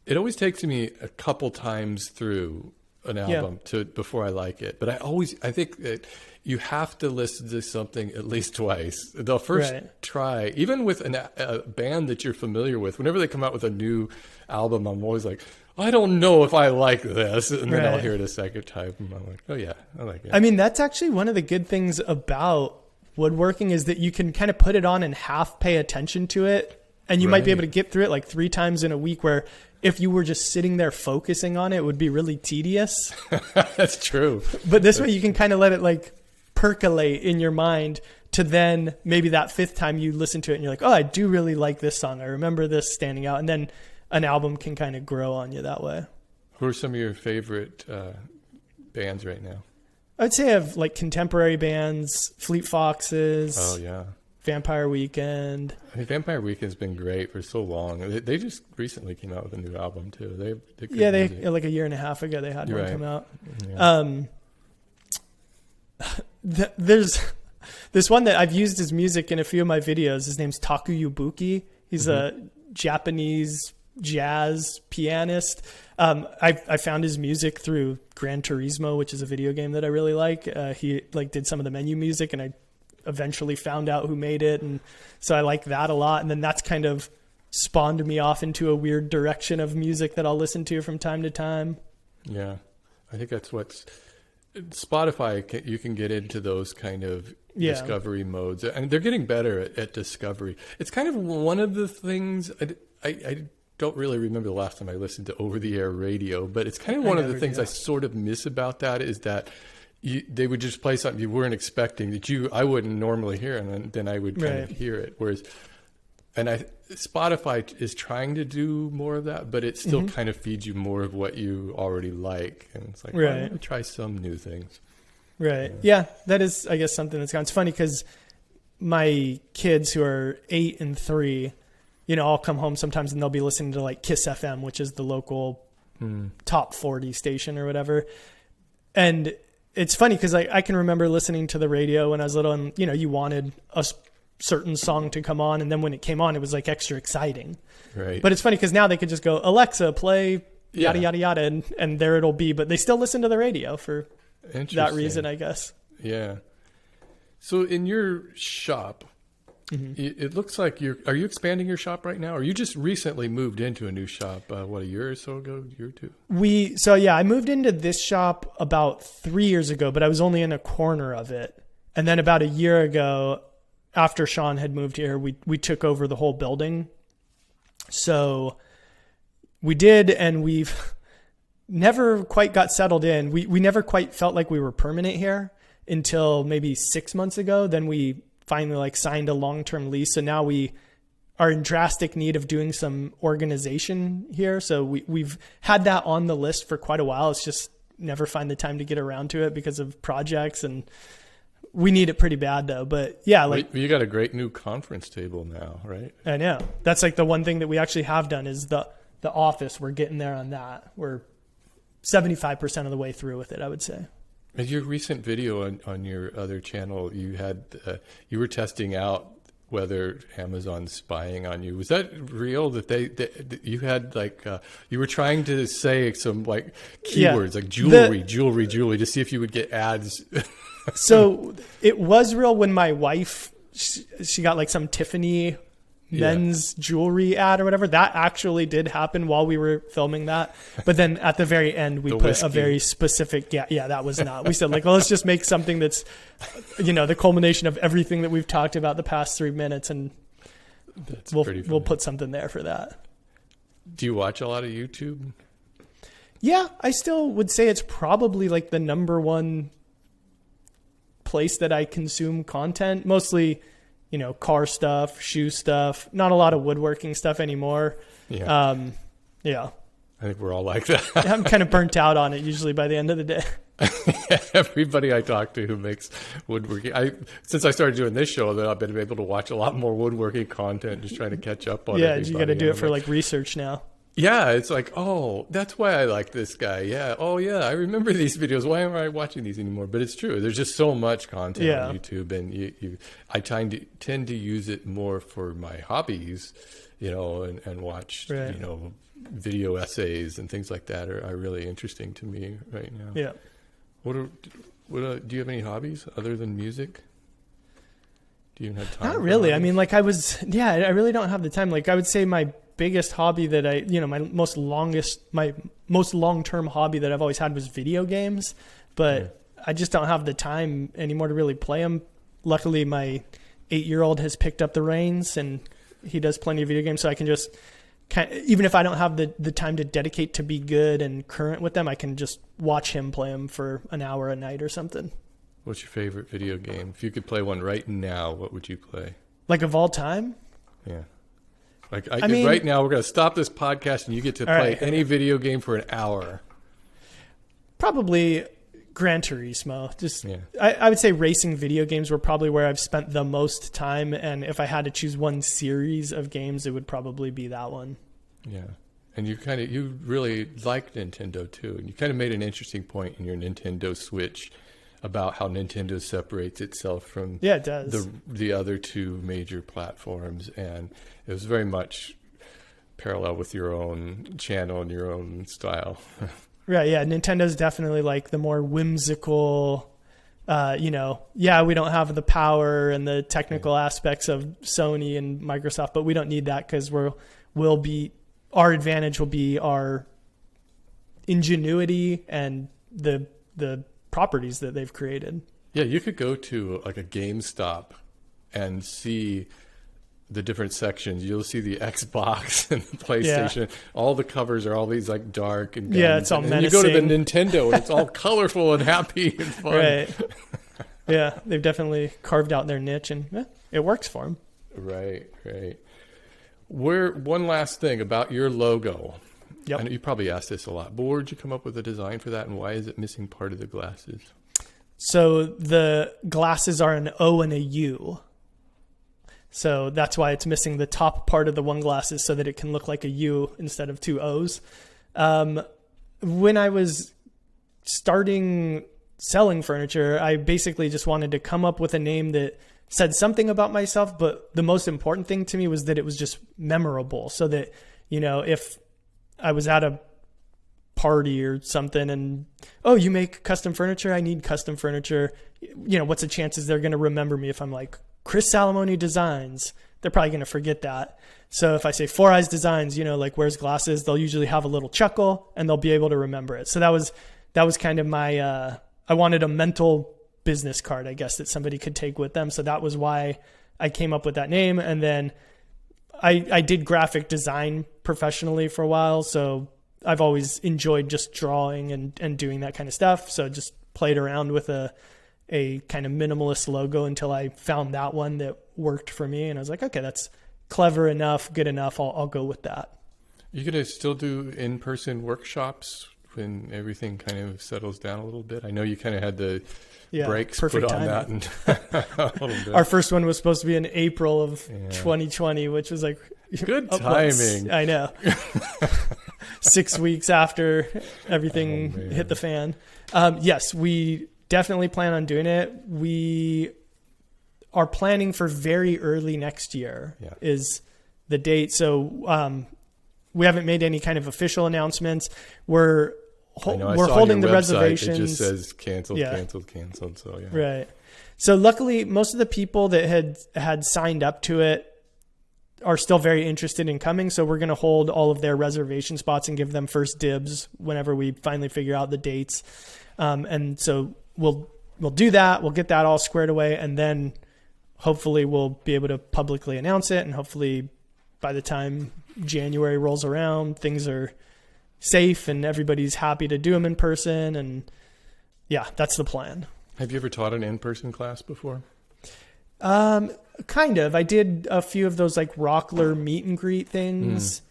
It always takes me a couple times through an album before I like it. But I think that you have to listen to something at least twice. The first try, even with a band that you're familiar with, whenever they come out with a new album, I'm always like, I don't know if I like this. And then I'll hear it a second time and I'm like, oh yeah, I like it. I mean, that's actually one of the good things about woodworking is that you can kind of put it on and half pay attention to it. And you might be able to get through it like 3 times in a week, where if you were just sitting there focusing on it, it would be really tedious. That's true. But this way you can kind of let it like percolate in your mind to then maybe that 5th time you listen to it and you're like, oh, I do really like this song. I remember this standing out. And then an album can kind of grow on you that way. Who are some of your favorite bands right now? I'd say I have like contemporary bands, Fleet Foxes. Oh, yeah. Vampire Weekend. I mean, Vampire Weekend's been great for so long. They just recently came out with a new album too. They like a year and a half ago they had one come out. Yeah. There's this one that I've used his music in a few of my videos. His name's Takuyubuki. He's a Japanese jazz pianist. I found his music through Gran Turismo, which is a video game that I really like. He like did some of the menu music, and I eventually found out who made it, and so I like that a lot. And then that's kind of spawned me off into a weird direction of music that I'll listen to from time to time. Yeah, I think that's what's Spotify. You can get into those kind of discovery modes, and they're getting better at discovery. It's kind of one of the things I don't really remember the last time I listened to over-the-air radio, but it's kind of one of the things I sort of miss about that is that they would just play something you weren't expecting that I wouldn't normally hear, and then I would kind of hear it. Whereas, Spotify is trying to do more of that, but it still kind of feeds you more of what you already like, and it's like, well, I'm gonna try some new things. Right. Yeah, that is, I guess, something that's gone. It's funny because my kids who are 8 and 3, I'll come home sometimes and they'll be listening to like Kiss FM, which is the local top 40 station or whatever. And it's funny because I can remember listening to the radio when I was little, and you wanted a certain song to come on, and then when it came on, it was like extra exciting. Right. But it's funny because now they could just go, Alexa, play yada yada yada, and there it'll be. But they still listen to the radio for that reason, I guess. Yeah. So in your shop, it looks like are you expanding your shop right now? Or you just recently moved into a new shop, a year or so ago, year or two? I moved into this shop about 3 years ago, but I was only in a corner of it. And then about a year ago, after Sean had moved here, we took over the whole building. So we did, and we've never quite got settled in. We never quite felt like we were permanent here until maybe 6 months ago. Then we finally signed a long-term lease. So now we are in drastic need of doing some organization here. So we've had that on the list for quite a while. It's just never find the time to get around to it because of projects, and we need it pretty bad though. But yeah, you got a great new conference table now, right? I know. That's the one thing that we actually have done is the office. We're getting there on that. We're 75% of the way through with it, I would say. In your recent video on your other channel, you were testing out whether Amazon's spying on you. Was that real? That you had you were trying to say some keywords like jewelry to see if you would get ads. So it was real when my wife she got some Tiffany men's jewelry ad or whatever. That actually did happen while we were filming that. But then at the very end, we put a very specific, that was not. We said let's just make something that's, the culmination of everything that we've talked about the past 3 minutes. And we'll put something there for that. Do you watch a lot of YouTube? Yeah, I still would say it's probably the number one place that I consume content. Mostly, car stuff, shoe stuff, not a lot of woodworking stuff anymore. Yeah. I think we're all like that. I'm kind of burnt out on it usually by the end of the day. Everybody I talk to who makes woodworking, since I started doing this show, then I've been able to watch a lot more woodworking content, just trying to catch up on everybody. You got to do it for like research now. Yeah, it's like, oh, that's why I like this guy. Yeah, oh yeah, I remember these videos. Why am I watching these anymore? But it's true. There's just so much content on YouTube, and I tend to use it more for my hobbies, and watch, video essays and things like that are really interesting to me right now. Yeah. Do you have any hobbies other than music? Do you even have time? Not really. I mean, I really don't have the time. Like, I would say my biggest hobby that my most long-term hobby that I've always had was video games, but I just don't have the time anymore to really play them. Luckily, my 8-year-old has picked up the reins and he does plenty of video games, so I can just even if I don't have the time to dedicate to be good and current with them, I can just watch him play them for an hour a night or something. What's your favorite video game? If you could play one right now, what would you play? Like of all time? Yeah. I mean, right now, we're going to stop this podcast and you get to play any video game for an hour. Probably Gran Turismo. I would say racing video games were probably where I've spent the most time. And if I had to choose one series of games, it would probably be that one. Yeah. And you really like Nintendo too. And you kind of made an interesting point in your Nintendo Switch about how Nintendo separates itself from it does. the other two major platforms. And it was very much parallel with your own channel and your own style. Right. Yeah. Nintendo's definitely like the more whimsical, we don't have the power and the technical aspects of Sony and Microsoft, but we don't need that because our advantage will be our ingenuity and the properties that they've created. Yeah. You could go to like a GameStop and see the different sections. You'll see the Xbox and the PlayStation. Yeah. All the covers are all these like dark and guns. Yeah, it's all menacing. You go to the Nintendo and it's all colorful and happy and fun. Right. Yeah, they've definitely carved out their niche and it works for them. Right. One last thing about your logo. Yep. I know you probably asked this a lot, but where did you come up with the design for that and why is it missing part of the glasses? So the glasses are an O and a U. So that's why it's missing the top part of the one glasses so that it can look like a U instead of two O's. When I was starting selling furniture, I basically just wanted to come up with a name that said something about myself. But the most important thing to me was that it was just memorable so that, if I was at a party or something and, oh, you make custom furniture? I need custom furniture. What's the chances they're going to remember me if I'm like, Chris Salomone Designs? They're probably going to forget that. So if I say Four Eyes Designs, like wears glasses, they'll usually have a little chuckle and they'll be able to remember it. So that was kind of my, I wanted a mental business card, I guess, that somebody could take with them. So that was why I came up with that name. And then I did graphic design professionally for a while. So I've always enjoyed just drawing and doing that kind of stuff. So just played around with a kind of minimalist logo until I found that one that worked for me. And I was like, okay, that's clever enough, good enough. I'll go with that. You're going to still do in-person workshops when everything kind of settles down a little bit? I know you kind of had the brakes put on timing. That a little bit. Our first one was supposed to be in April of 2020, which was like good timing. I know. 6 weeks after everything hit the fan. Yes, we definitely plan on doing it. We are planning for very early next year is the date. So we haven't made any kind of official announcements. We're holding the reservations. It just says canceled. So Right. So luckily, most of the people that had signed up to it are still very interested in coming. So we're going to hold all of their reservation spots and give them first dibs whenever we finally figure out the dates. And so we'll do that. We'll get that all squared away. And then hopefully we'll be able to publicly announce it. And hopefully by the time January rolls around, things are safe and everybody's happy to do them in person. And that's the plan. Have you ever taught an in-person class before? Kind of. I did a few of those like Rockler meet and greet things.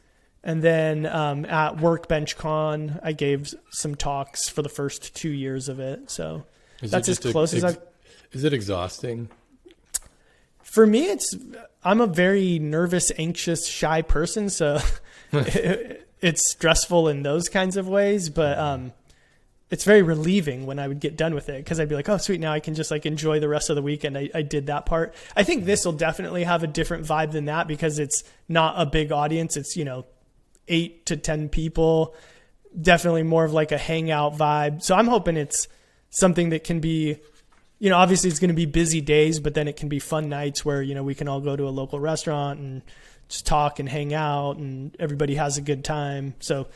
And then at Workbench Con, I gave some talks for the first 2 years of it. So that's as close as I've... Is it exhausting? For me, I'm a very nervous, anxious, shy person. So it's stressful in those kinds of ways. But it's very relieving when I would get done with it, because I'd be like, oh, sweet, now I can just like enjoy the rest of the weekend. I did that part. I think this will definitely have a different vibe than that, because it's not a big audience. It's, 8 to 10 people, definitely more of like a hangout vibe. So I'm hoping it's something that can be, obviously it's going to be busy days, but then it can be fun nights where, we can all go to a local restaurant and just talk and hang out and everybody has a good time. So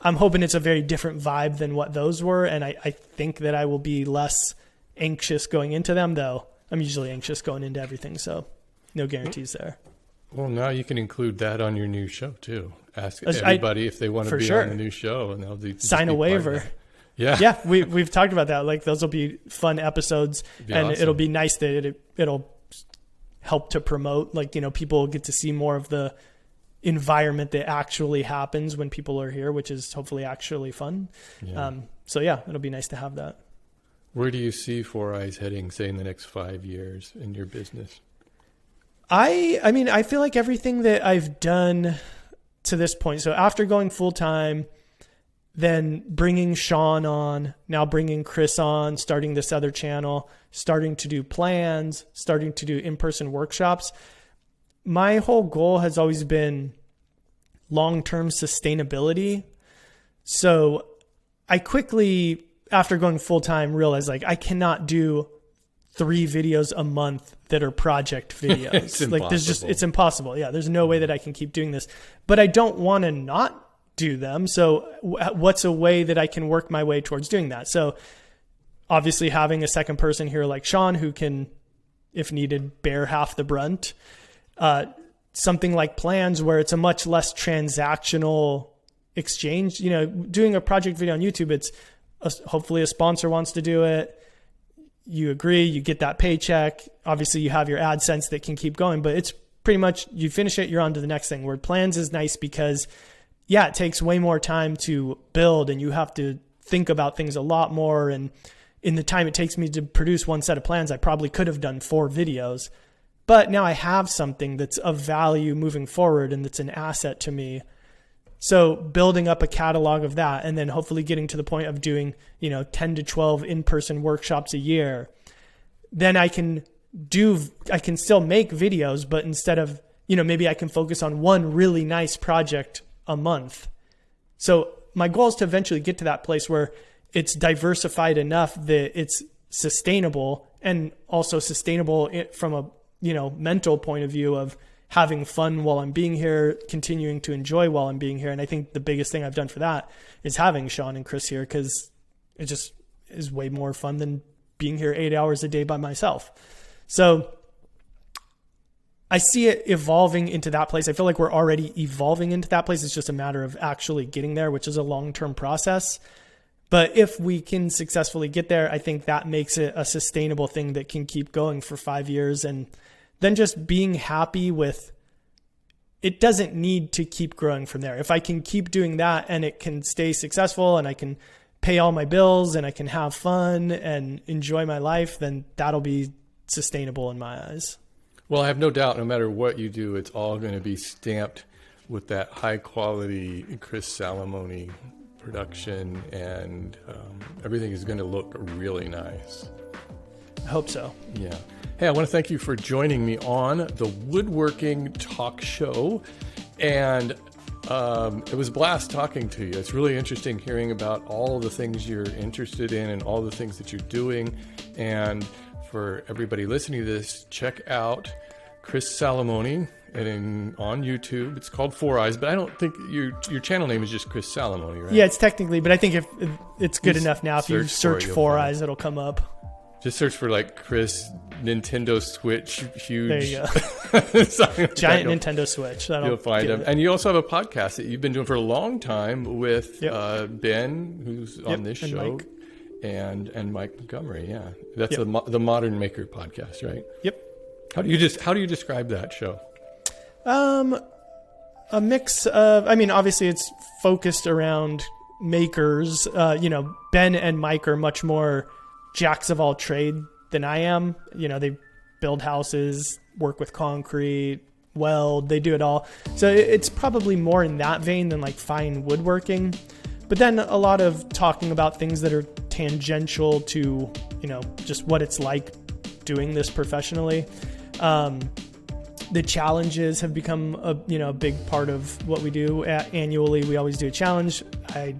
I'm hoping it's a very different vibe than what those were. And I think that I will be less anxious going into them, though I'm usually anxious going into everything. So no guarantees there. Well, now you can include that on your new show too. Ask everybody if they want to be on the new show, and they'll sign a waiver. Yeah. We've talked about that. Like, those will be fun episodes, and awesome. It'll be nice that it'll help to promote. Like, people will get to see more of the environment that actually happens when people are here, which is hopefully actually fun. Yeah. So yeah, it'll be nice to have that. Where do you see Four Eyes heading, say, in the next 5 years in your business? I mean, I feel like everything that I've done to this point, so after going full time, then bringing Sean on, now bringing Chris on, starting this other channel, starting to do plans, starting to do in-person workshops. My whole goal has always been long-term sustainability. So I quickly, after going full time, realized like I cannot do 3 videos a month that are project videos. It's impossible. Yeah. There's no way that I can keep doing this, but I don't want to not do them. So what's a way that I can work my way towards doing that? So obviously having a second person here like Sean, who can, if needed, bear half the brunt. Something like plans, where it's a much less transactional exchange. Doing a project video on YouTube, it's hopefully a sponsor wants to do it. You agree, you get that paycheck. Obviously you have your AdSense that can keep going, but it's pretty much, you finish it, you're on to the next thing. Where plans is nice because it takes way more time to build, and you have to think about things a lot more. And in the time it takes me to produce one set of plans, I probably could have done 4 videos, but now I have something that's of value moving forward and that's an asset to me. So building up a catalog of that, and then hopefully getting to the point of doing, 10 to 12 in-person workshops a year, then I can still make videos, but instead of, maybe I can focus on one really nice project a month. So my goal is to eventually get to that place where it's diversified enough that it's sustainable, and also sustainable from a, mental point of view of having fun while I'm being here, continuing to enjoy while I'm being here. And I think the biggest thing I've done for that is having Sean and Chris here, because it just is way more fun than being here 8 hours a day by myself. So I see it evolving into that place. I feel like we're already evolving into that place. It's just a matter of actually getting there, which is a long-term process. But if we can successfully get there, I think that makes it a sustainable thing that can keep going for 5 years. And then just being happy with, it doesn't need to keep growing from there. If I can keep doing that and it can stay successful and I can pay all my bills and I can have fun and enjoy my life, then that'll be sustainable in my eyes. Well, I have no doubt, no matter what you do, it's all going to be stamped with that high quality Chris Salomone production, and everything is going to look really nice. I hope so. Yeah. Hey, I want to thank you for joining me on the Woodworking Talk Show. And it was a blast talking to you. It's really interesting hearing about all the things you're interested in and all the things that you're doing. And for everybody listening to this, check out Chris Salomone on YouTube. It's called Four Eyes, but I don't think your channel name is just Chris Salomone, right? Yeah, it's technically, but I think if it's good enough now. If you search Four Eyes, it'll come up. Just search for like Chris Nintendo Switch, huge. There you go. Like Giant Nintendo Switch. You'll find him. And you also have a podcast that you've been doing for a long time with Ben, who's on this show, Mike. and Mike Montgomery. Yeah, that's the Modern Maker podcast, right? Yep. How do you describe that show? A mix of, I mean, obviously it's focused around makers. Ben and Mike are much more jacks of all trade than I am. They build houses, work with concrete, weld, they do it all. So it's probably more in that vein than like fine woodworking. But then a lot of talking about things that are tangential to, just what it's like doing this professionally. The challenges have become a big part of what we do. Annually, we always do a challenge. I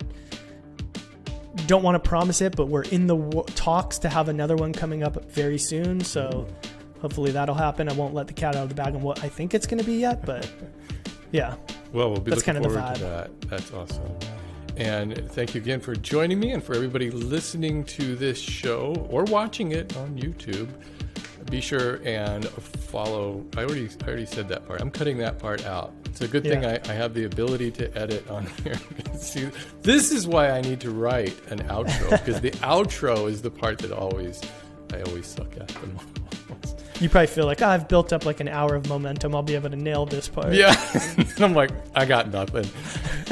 don't want to promise it, but we're in the talks to have another one coming up very soon. So hopefully that'll happen. I won't let the cat out of the bag on what I think it's going to be yet, but yeah. Well, we'll be that's looking kind of forward to that. That's awesome. And thank you again for joining me, and for everybody listening to this show or watching it on YouTube. Be sure and follow. I already said that part. I'm cutting that part out. It's a good thing I have the ability to edit on here. See, this is why I need to write an outro, because the outro is the part that I always suck at the most. You probably feel like, I've built up like an hour of momentum. I'll be able to nail this part. Yeah. I'm like, I got nothing.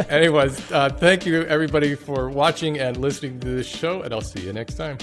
Anyways, thank you everybody for watching and listening to this show, and I'll see you next time.